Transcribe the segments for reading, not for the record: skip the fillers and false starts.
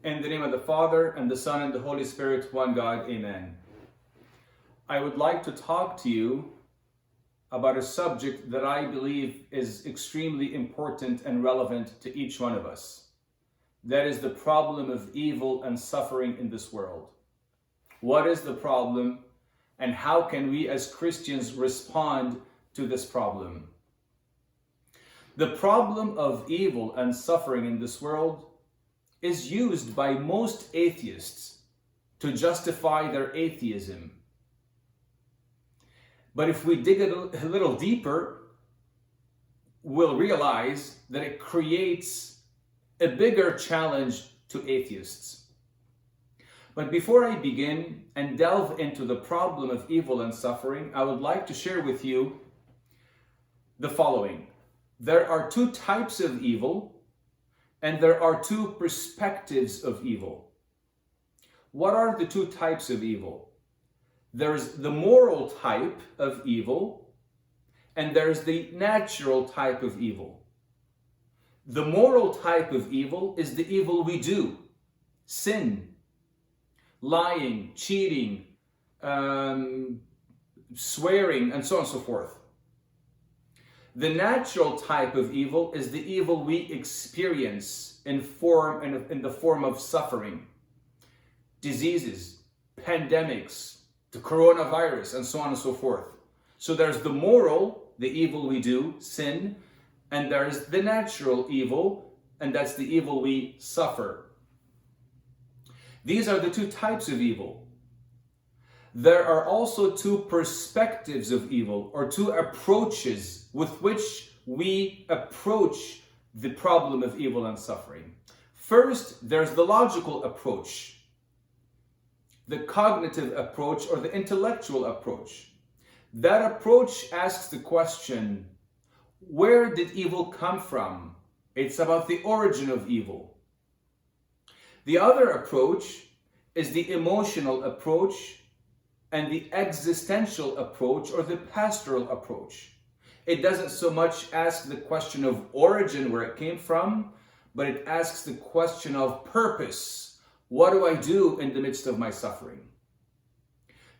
In the name of the Father, and the Son, and the Holy Spirit, one God, amen. I would like to talk to you about a subject that I believe is extremely important and relevant to each one of us. That is the problem of evil and suffering in this world. What is the problem, and how can we as Christians respond to this problem? The problem of evil and suffering in this world is used by most atheists to justify their atheism. But if we dig a little deeper, we'll realize that it creates a bigger challenge to atheists. But before I begin and delve into the problem of evil and suffering, I would like to share with you the following. There are two types of evil, and there are two perspectives of evil. What are the two types of evil? There's the moral type of evil, and there's the natural type of evil. The moral type of evil is the evil we do: sin, lying, cheating, swearing, and so on and so forth. The natural type of evil is the evil we experience in the form of suffering, diseases, pandemics, the coronavirus, and so on and so forth. So there's the moral, the evil we do, sin, and there's the natural evil, and that's the evil we suffer. These are the two types of evil. There are also two perspectives of evil, or two approaches with which we approach the problem of evil and suffering. First, there's the logical approach, the cognitive approach, or the intellectual approach. That approach asks the question, where did evil come from? It's about the origin of evil. The other approach is the emotional approach and the existential approach, or the pastoral approach. It doesn't so much ask the question of origin, where it came from, but it asks the question of purpose. What do I do in the midst of my suffering?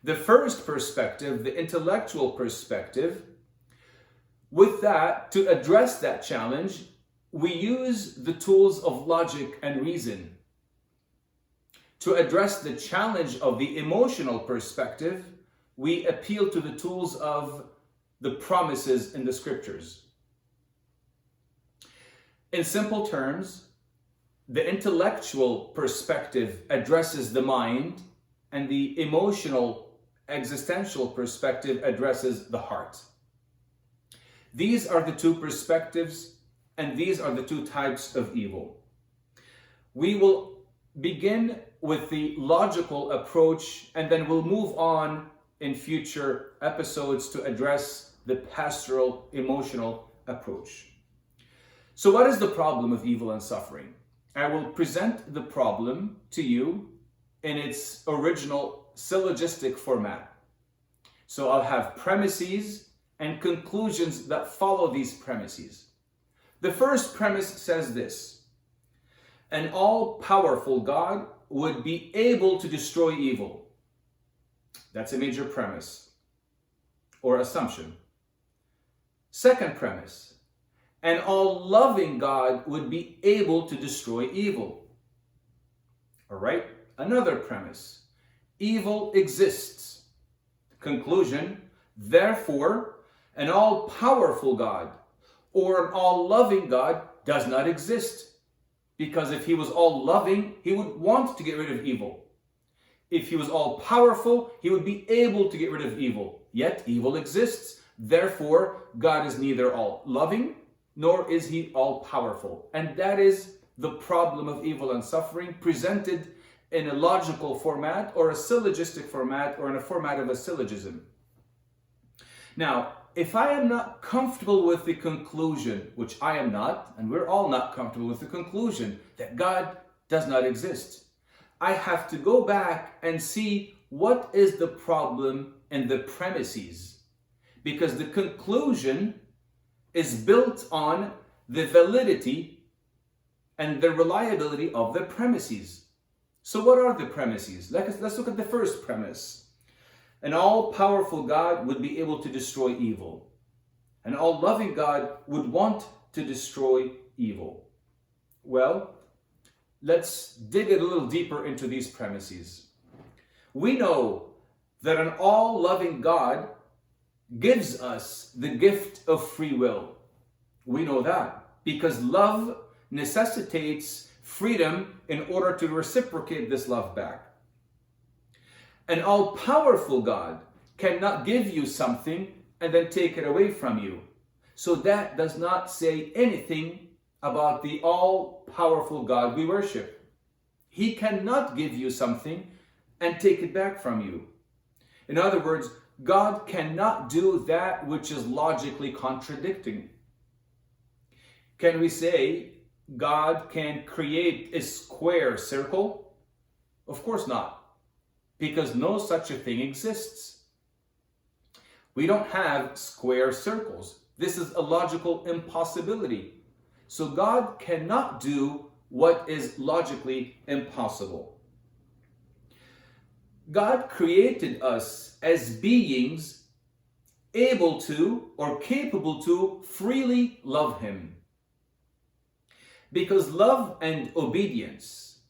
The first perspective, the intellectual perspective, with that, to address that challenge, we use the tools of logic and reason. To address the challenge of the emotional perspective, we appeal to the tools of the promises in the scriptures. In simple terms, the intellectual perspective addresses the mind, and the emotional, existential perspective addresses the heart. These are the two perspectives, and these are the two types of evil. We will begin with the logical approach, and then we'll move on in future episodes to address the pastoral, emotional approach. So what is the problem of evil and suffering? I will present the problem to you in its original syllogistic format. So I'll have premises and conclusions that follow these premises. The first premise says this: an all-powerful God would be able to destroy evil. That's a major premise or assumption. Second premise: an all-loving God would be able to destroy evil. All right, another premise: evil exists. Conclusion: therefore, an all-powerful God or an all-loving God does not exist. Because if he was all-loving, he would want to get rid of evil. If he was all-powerful, he would be able to get rid of evil. Yet evil exists. Therefore, God is neither all-loving nor is he all-powerful. And that is the problem of evil and suffering, presented in a logical format, or a syllogistic format, or in a format of a syllogism. Now, if I am not comfortable with the conclusion, which I am not, and we're all not comfortable with the conclusion that God does not exist, I have to go back and see what is the problem in the premises. Because the conclusion is built on the validity and the reliability of the premises. So what are the premises? Let's look at the first premise. An all-powerful God would be able to destroy evil. An all-loving God would want to destroy evil. Well, let's dig a little deeper into these premises. We know that an all-loving God gives us the gift of free will. We know that because love necessitates freedom in order to reciprocate this love back. An all-powerful God cannot give you something and then take it away from you. So that does not say anything about the all-powerful God we worship. He cannot give you something and take it back from you. In other words, God cannot do that which is logically contradicting. Can we say God can create a square circle? Of course not, because no such a thing exists. We don't have square circles. This is a logical impossibility. So God cannot do what is logically impossible. God created us as beings able to or capable to freely love Him. Because love and obedience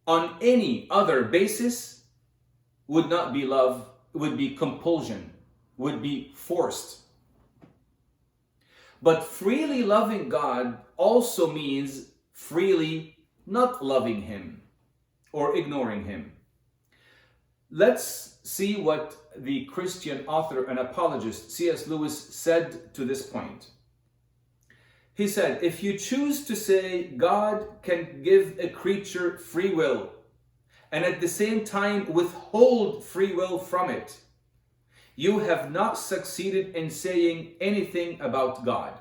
on any other basis would not be love, would be compulsion, would be forced. But freely loving God also means freely not loving Him or ignoring Him. Let's see what the Christian author and apologist C.S. Lewis said to this point. He said, if you choose to say God can give a creature free will and at the same time withhold free will from it, you have not succeeded in saying anything about God.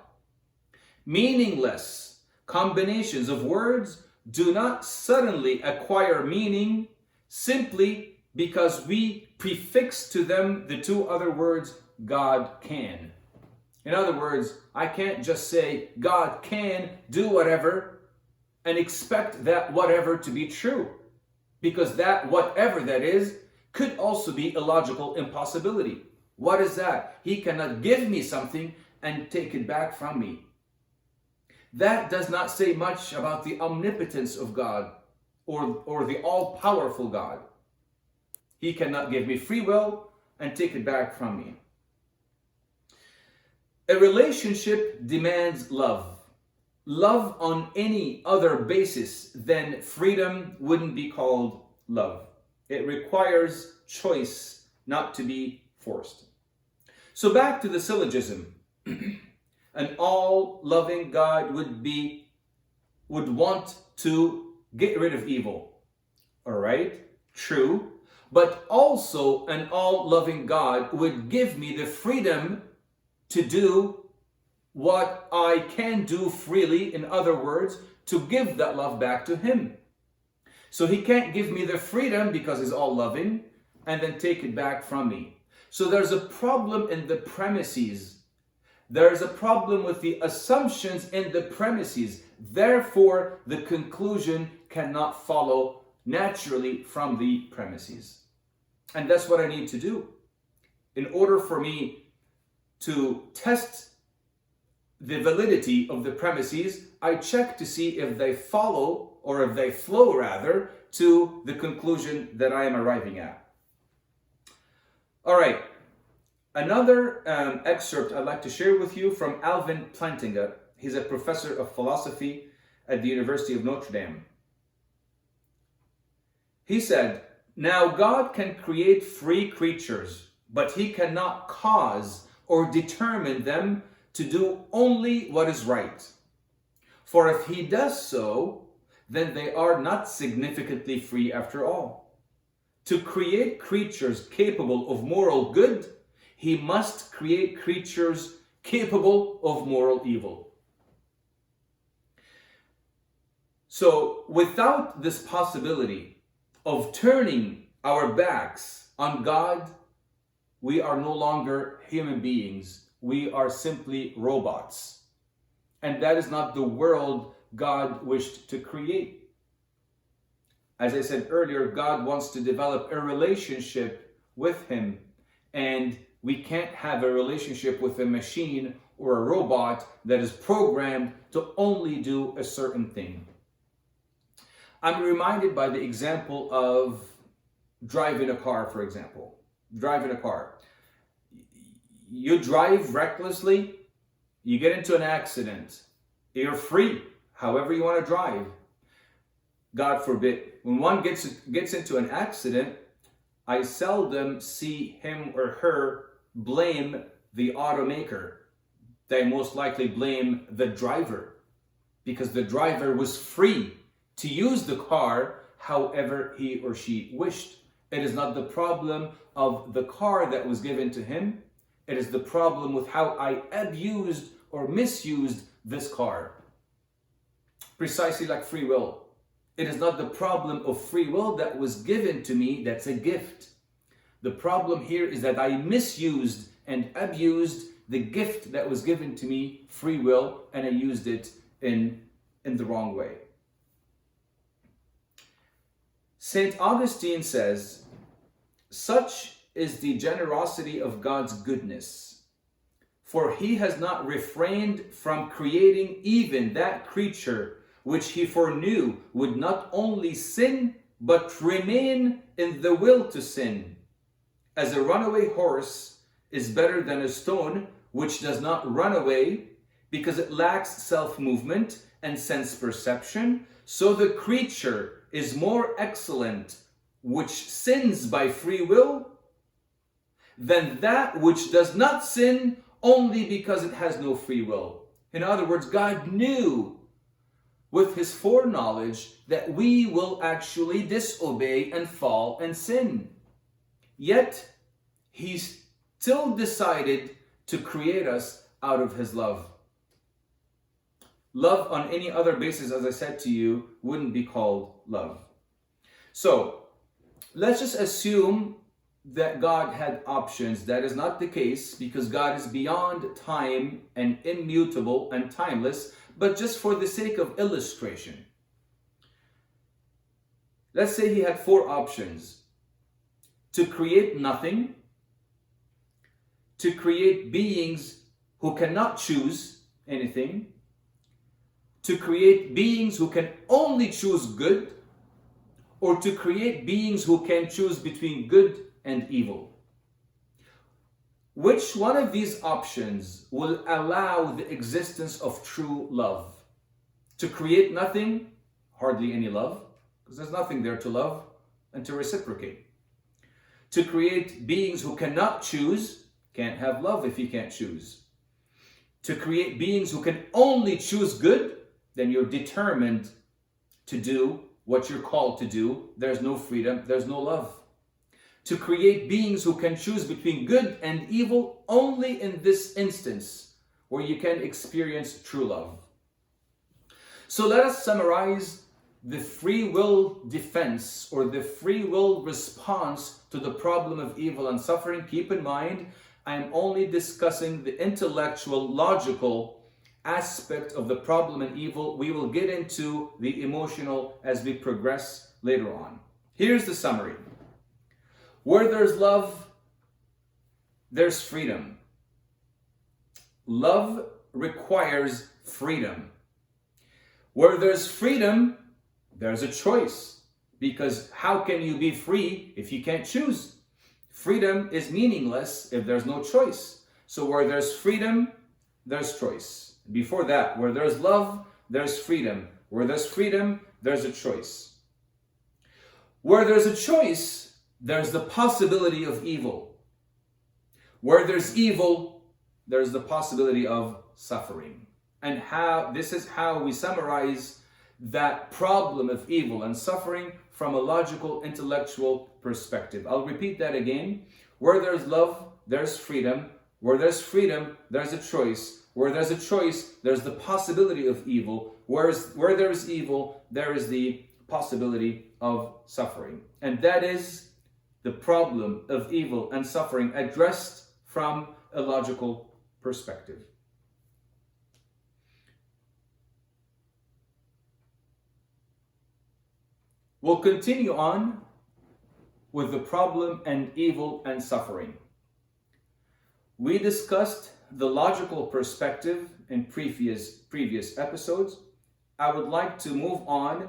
Meaningless combinations of words do not suddenly acquire meaning simply because we prefix to them the two other words, God can. In other words, I can't just say God can do whatever and expect that whatever to be true, because that whatever that is could also be a logical impossibility. What is that? He cannot give me something and take it back from me. That does not say much about the omnipotence of God or the all-powerful God. He cannot give me free will and take it back from me. A relationship demands love. Love on any other basis than freedom wouldn't be called love. It requires choice, not to be forced. So back to the syllogism. An all-loving God would want to get rid of evil. All right? True. But also an all-loving God would give me the freedom to do what I can do freely, in other words, to give that love back to Him. So He can't give me the freedom because He's all-loving and then take it back from me. So there's a problem in the premises. There's a problem with the assumptions in the premises. Therefore, the conclusion cannot follow naturally from the premises. And that's what I need to do. In order for me to test the validity of the premises, I check to see if they follow, or if they flow rather, to the conclusion that I am arriving at. All right. Another excerpt I'd like to share with you from Alvin Plantinga. He's a professor of philosophy at the University of Notre Dame. He said, now God can create free creatures, but He cannot cause or determine them to do only what is right. For if He does so, then they are not significantly free after all. To create creatures capable of moral good, He must create creatures capable of moral evil. So, without this possibility of turning our backs on God, we are no longer human beings. We are simply robots. And that is not the world God wished to create. As I said earlier, God wants to develop a relationship with him, and we can't have a relationship with a machine or a robot that is programmed to only do a certain thing. I'm reminded by the example of driving a car, for example. Driving a car. You drive recklessly, you get into an accident. You're free, however you want to drive. God forbid. When one gets into an accident, I seldom see him or her blame the automaker. They most likely blame the driver, because the driver was free to use the car however he or she wished. It is not the problem of the car that was given to him. It is the problem with how I abused or misused this car. Precisely like free will. It is not the problem of free will that was given to me, that's a gift. The problem here is that I misused and abused the gift that was given to me, free will, and I used it in the wrong way. St. Augustine says, "Such is the generosity of God's goodness, for he has not refrained from creating even that creature which he foreknew would not only sin, but remain in the will to sin. As a runaway horse is better than a stone which does not run away, because it lacks self-movement and sense perception, so the creature is more excellent which sins by free will than that which does not sin only because it has no free will." In other words, God knew with his foreknowledge that we will actually disobey and fall and sin. Yet he still decided to create us out of his love. Love on any other basis, as I said to you, wouldn't be called love. So let's just assume that God had options. That is not the case, because God is beyond time and immutable and timeless. But just for the sake of illustration, let's say he had 4 options: to create nothing, to create beings who cannot choose anything, to create beings who can only choose good, or to create beings who can choose between good and evil. Which one of these options will allow the existence of true love? To create nothing, hardly any love, because there's nothing there to love and to reciprocate. To create beings who cannot choose, can't have love if you can't choose. To create beings who can only choose good, then you're determined to do what you're called to do. There's no freedom, there's no love. To create beings who can choose between good and evil, only in this instance where you can experience true love. So let us summarize the free will defense, or the free will response to the problem of evil and suffering. Keep in mind, I am only discussing the intellectual, logical aspect of the problem and evil. We will get into the emotional as we progress later on. Here's the summary. Where there's love, there's freedom. Love requires freedom. Where there's freedom, there's a choice. Because how can you be free if you can't choose? Freedom is meaningless if there's no choice. So where there's freedom, there's choice. Before that, where there's love, there's freedom. Where there's freedom, there's a choice. Where there's a choice, there's the possibility of evil. Where there's evil, there's the possibility of suffering. And this is how we summarize that problem of evil and suffering from a logical, intellectual perspective. I'll repeat that again. Where there's love, there's freedom. Where there's freedom, there's a choice. Where there's a choice, there's the possibility of evil. Where there is evil, there is the possibility of suffering. And that is the problem of evil and suffering addressed from a logical perspective. We'll continue on with the problem and evil and suffering. We discussed the logical perspective in previous episodes. I would like to move on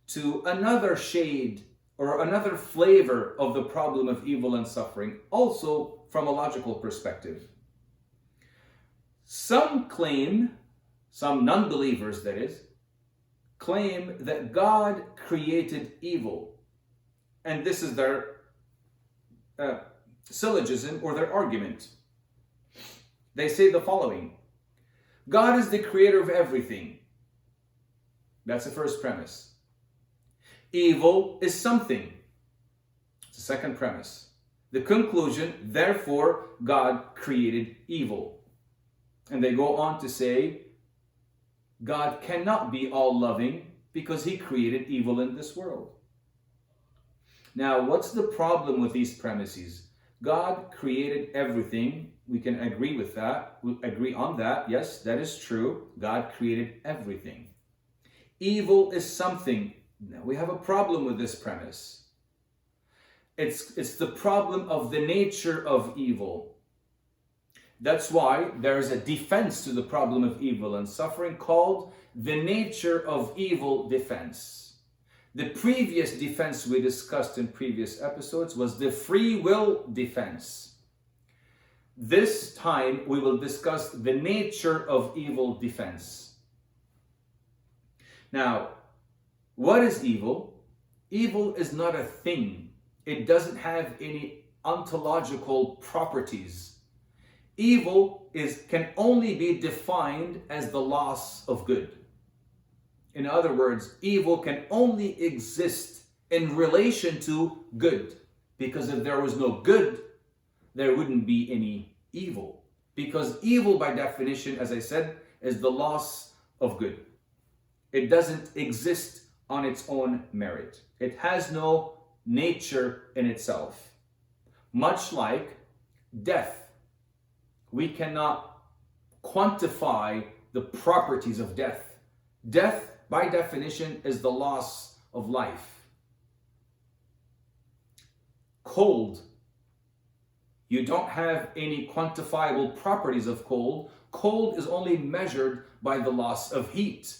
to another shade or another flavor of the problem of evil and suffering, also from a logical perspective. Some claim, some non-believers that is, claim that God created evil. And this is their syllogism or their argument. They say the following: God is the creator of everything. That's the first premise. Evil is something. It's the second premise. The conclusion, therefore, God created evil. And they go on to say, God cannot be all-loving because he created evil in this world. Now, what's the problem with these premises? God created everything. We can agree with that. We agree on that. Yes, that is true. God created everything. Evil is something. Now, we have a problem with this premise. It's the problem of the nature of evil. That's why there is a defense to the problem of evil and suffering called the nature of evil defense. The previous defense we discussed in previous episodes was the free will defense. This time we will discuss the nature of evil defense. Now, what is evil? Evil is not a thing. It doesn't have any ontological properties. Evil can only be defined as the loss of good. In other words, evil can only exist in relation to good. Because if there was no good, there wouldn't be any evil. Because evil, by definition, as I said, is the loss of good. It doesn't exist on its own merit. It has no nature in itself. Much like death. We cannot quantify the properties of death. Death, by definition, is the loss of life. Cold. You don't have any quantifiable properties of cold. Cold is only measured by the loss of heat.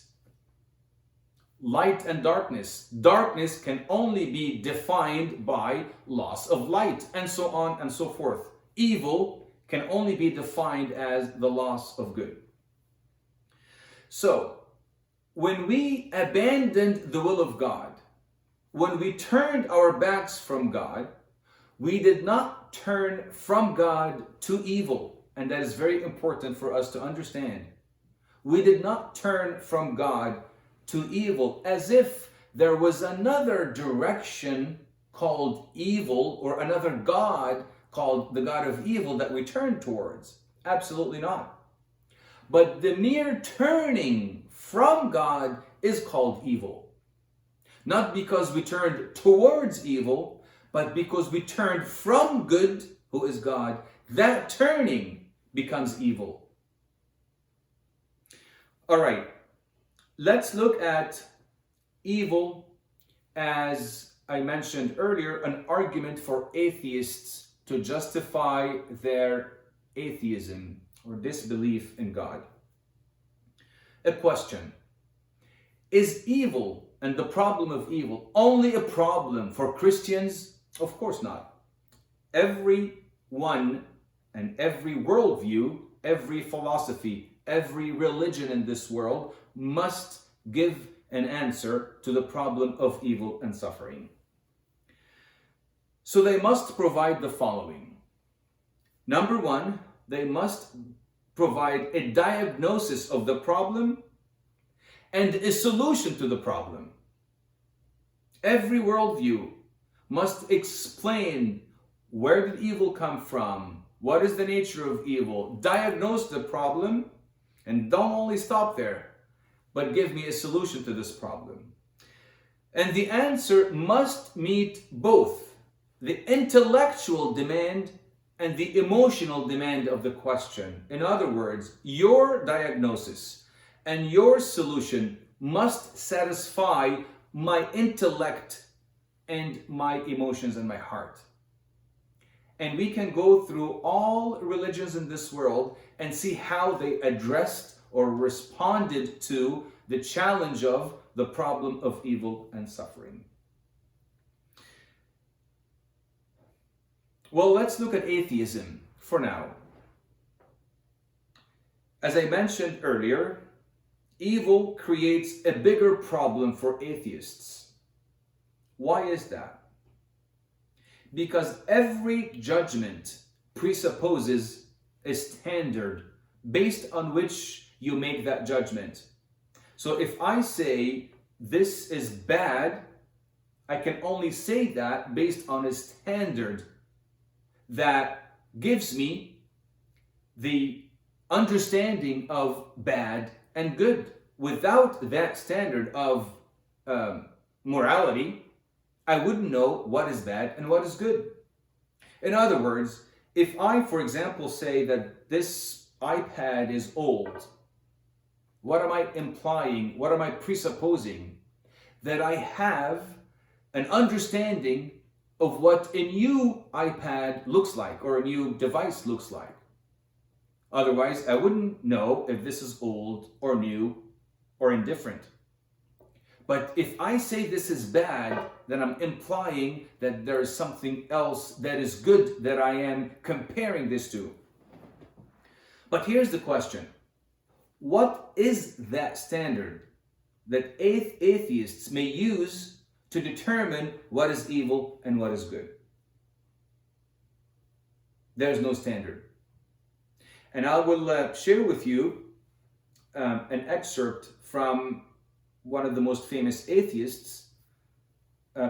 Light and darkness. Darkness can only be defined by loss of light, and so on and so forth. Evil can only be defined as the loss of good. So, when we abandoned the will of God, when we turned our backs from God, we did not turn from God to evil. And that is very important for us to understand. We did not turn from God to evil as if there was another direction called evil or another God called the God of evil that we turn towards. Absolutely not. But the mere turning from God is called evil. Not because we turned towards evil, but because we turned from good, who is God. That turning becomes evil. All right. Let's look at evil as I mentioned earlier, an argument for atheists to justify their atheism or disbelief in God. A question: is evil and the problem of evil only a problem for Christians? Of course not. Everyone and every worldview, every philosophy, every religion in this world must give an answer to the problem of evil and suffering. So they must provide the following. Number one, they must provide a diagnosis of the problem and a solution to the problem. Every worldview must explain where did evil come from, what is the nature of evil, diagnose the problem, and don't only stop there, but give me a solution to this problem. And the answer must meet both the intellectual demand and the emotional demand of the question. In other words, your diagnosis and your solution must satisfy my intellect and my emotions and my heart. And we can go through all religions in this world and see how they addressed or responded to the challenge of the problem of evil and suffering. Well, let's look at atheism for now. As I mentioned earlier, evil creates a bigger problem for atheists. Why is that? Because every judgment presupposes a standard based on which you make that judgment. So if I say this is bad, I can only say that based on a standard that gives me the understanding of bad and good. Without that standard of morality, I wouldn't know what is bad and what is good. In other words, if I, for example, say that this iPad is old, what am I implying? What am I presupposing? That I have an understanding of what a new iPad looks like or a new device looks like. Otherwise, I wouldn't know if this is old or new or indifferent. But if I say this is bad, then I'm implying that there is something else that is good that I am comparing this to. But here's the question. What is that standard that atheists may use to determine what is evil and what is good? There's no standard. And I will share with you an excerpt from one of the most famous atheists,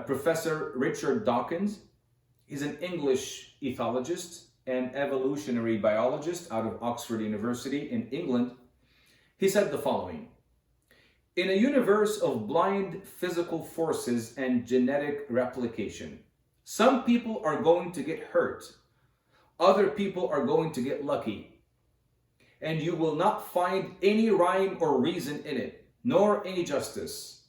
Professor Richard Dawkins. He's an English ethologist and evolutionary biologist out of Oxford University in England. He said the following: in a universe of blind physical forces and genetic replication, some people are going to get hurt, other people are going to get lucky, and you will not find any rhyme or reason in it, nor any justice.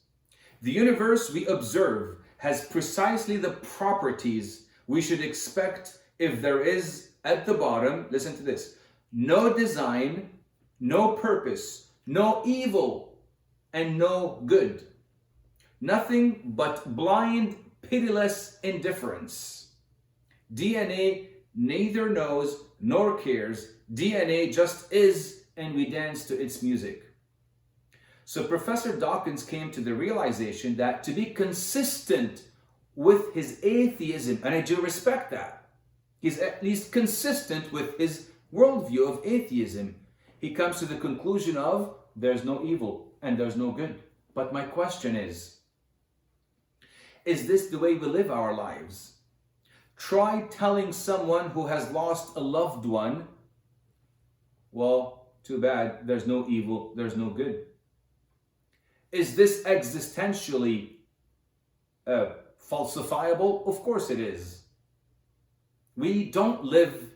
The universe we observe has precisely the properties we should expect if there is, at the bottom, listen to this, no design, no purpose, no evil, and no good. Nothing but blind, pitiless indifference. DNA neither knows nor cares. DNA just is, and we dance to its music. So Professor Dawkins came to the realization that to be consistent with his atheism, and I do respect that, he's at least consistent with his worldview of atheism, he comes to the conclusion of there's no evil and there's no good. But my question is this the way we live our lives? Try telling someone who has lost a loved one, well, too bad, there's no evil, there's no good. Is this existentially falsifiable? Of course it is. We don't live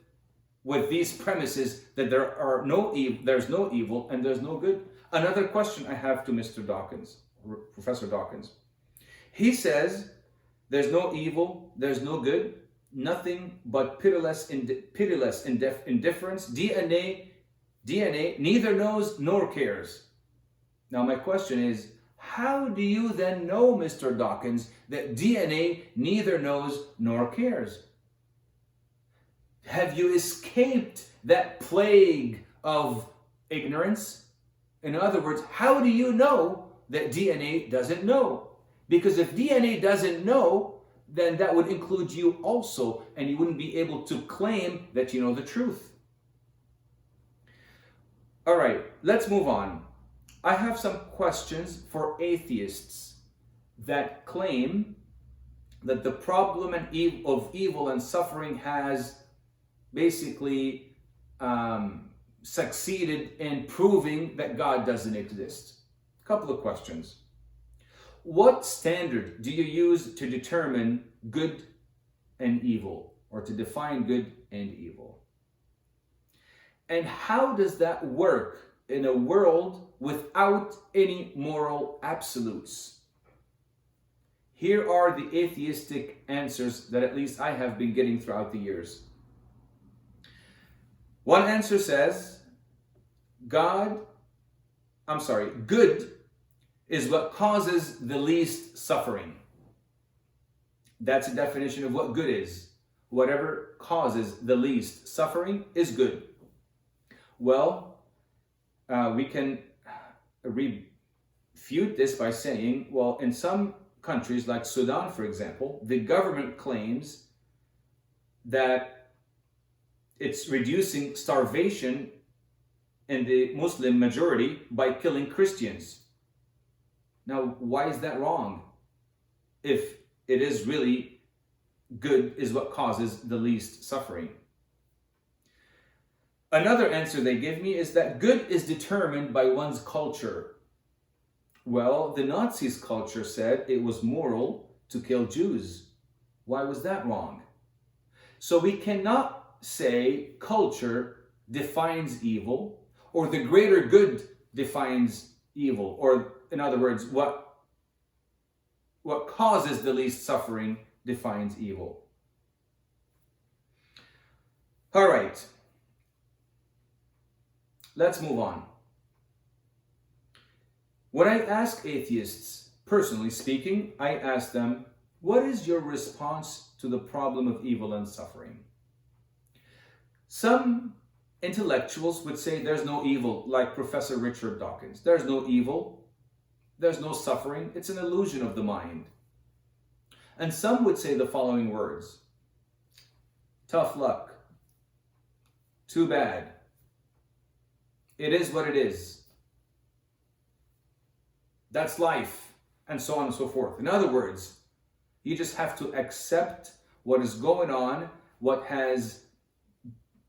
with these premises that there's no evil and there's no good. Another question I have to Mr. Dawkins, Professor Dawkins. He says there's no evil, there's no good, nothing but pitiless indifference. DNA neither knows nor cares. Now my question is, how do you then know, Mr. Dawkins, that DNA neither knows nor cares? Have you escaped that plague of ignorance? In other words, how do you know that DNA doesn't know? Because if DNA doesn't know, then that would include you also, and you wouldn't be able to claim that you know the truth. All right, let's move on. I have some questions for atheists that claim that the problem of evil and suffering has basically succeeded in proving that God doesn't exist. A couple of questions. What standard do you use to determine good and evil, or to define good and evil? And how does that work in a world without any moral absolutes? Here are the atheistic answers that at least I have been getting throughout the years. One answer says, good is what causes the least suffering. That's a definition of what good is. Whatever causes the least suffering is good. Well, we can refute this by saying, well, in some countries like Sudan, for example, the government claims that it's reducing starvation in the Muslim majority by killing Christians. Now, why is that wrong? If it is really good is what causes the least suffering. Another answer they give me is that good is determined by one's culture. Well, the Nazis' culture said it was moral to kill Jews. Why was that wrong? So we cannot say culture defines evil, or the greater good defines evil, or in other words, what causes the least suffering defines evil. All right, let's move on. When I ask atheists, personally speaking, I ask them, what is your response to the problem of evil and suffering? Some intellectuals would say there's no evil, like Professor Richard Dawkins. There's no evil, there's no suffering, it's an illusion of the mind. And some would say the following words: tough luck, too bad, it is what it is, that's life, and so on and so forth. In other words, you just have to accept what is going on, what has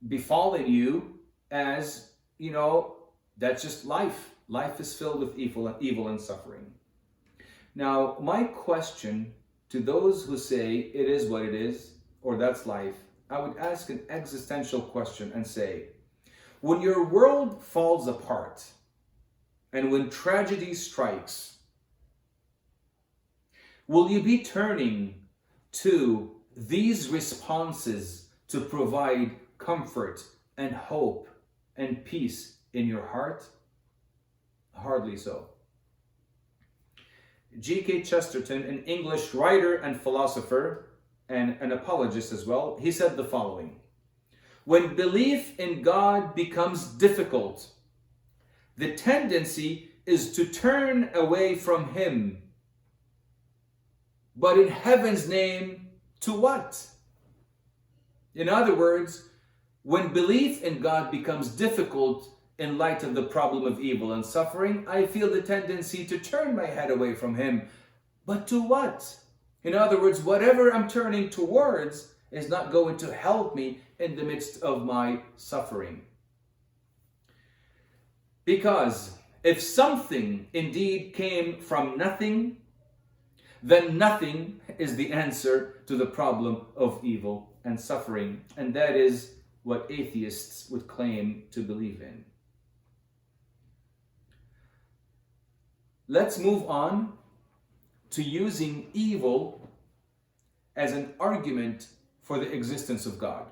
befallen you, as, you know, that's just life. Life is filled with evil and suffering. Now, my question to those who say it is what it is, or that's life, I would ask an existential question and say, when your world falls apart and when tragedy strikes, will you be turning to these responses to provide comfort and hope and peace in your heart? Hardly so. G.K. Chesterton, an English writer and philosopher and an apologist as well, he said the following: when belief in God becomes difficult, the tendency is to turn away from Him. But in heaven's name, to what? In other words, when belief in God becomes difficult in light of the problem of evil and suffering, I feel the tendency to turn my head away from Him. But to what? In other words, whatever I'm turning towards is not going to help me in the midst of my suffering. Because if something indeed came from nothing, then nothing is the answer to the problem of evil and suffering. And that is what atheists would claim to believe in. Let's move on to using evil as an argument for the existence of God.